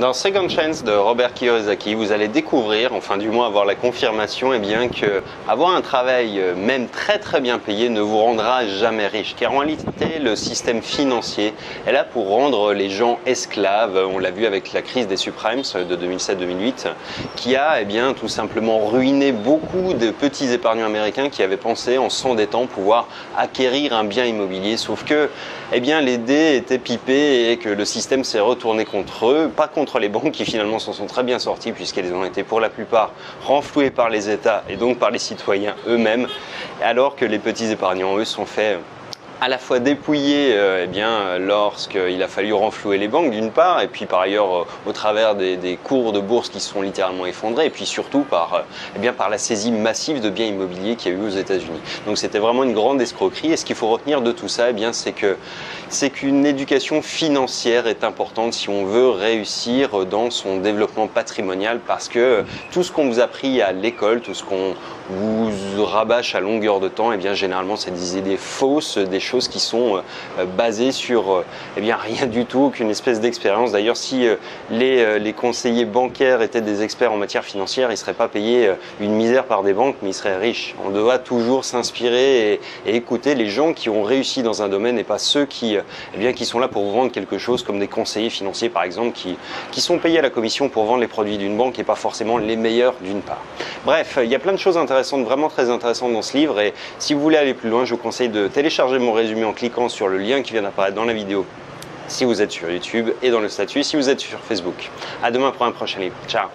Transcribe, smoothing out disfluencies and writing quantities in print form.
Dans Second Chance de Robert Kiyosaki, vous allez découvrir, enfin du moins avoir la confirmation, que avoir un travail même très bien payé ne vous rendra jamais riche. Car en réalité, le système financier est là pour rendre les gens esclaves. On l'a vu avec la crise des subprimes de 2007-2008, qui a tout simplement ruiné beaucoup de petits épargnants américains qui avaient pensé en s'endettant pouvoir acquérir un bien immobilier. Sauf que les dés étaient pipés et que le système s'est retourné contre eux, pas contre les banques qui finalement s'en sont très bien sorties puisqu'elles ont été pour la plupart renflouées par les États et donc par les citoyens eux-mêmes, alors que les petits épargnants, eux, sont faits à la fois dépouillés lorsqu'il a fallu renflouer les banques d'une part, et puis par ailleurs au travers des cours de bourse qui se sont littéralement effondrés, et puis surtout par la saisie massive de biens immobiliers qu'il y a eu aux États-Unis. Donc c'était vraiment une grande escroquerie, et ce qu'il faut retenir de tout ça, c'est qu'une éducation financière est importante si on veut réussir dans son développement patrimonial, parce que tout ce qu'on vous a appris à l'école, tout ce qu'on vous rabâche à longueur de temps, généralement c'est des idées fausses, des choses qui sont basées sur rien du tout, qu'une espèce d'expérience. D'ailleurs, si les conseillers bancaires étaient des experts en matière financière, ils ne seraient pas payés une misère par des banques, mais ils seraient riches. On doit toujours s'inspirer et écouter les gens qui ont réussi dans un domaine et pas ceux qui sont là pour vous vendre quelque chose, comme des conseillers financiers par exemple, qui sont payés à la commission pour vendre les produits d'une banque et pas forcément les meilleurs d'une part. Bref, il y a plein de choses intéressantes, vraiment très intéressantes dans ce livre, et si vous voulez aller plus loin, je vous conseille de télécharger mon résumé en cliquant sur le lien qui vient d'apparaître dans la vidéo si vous êtes sur YouTube, et dans le statut si vous êtes sur Facebook. À demain pour un prochain livre. Ciao.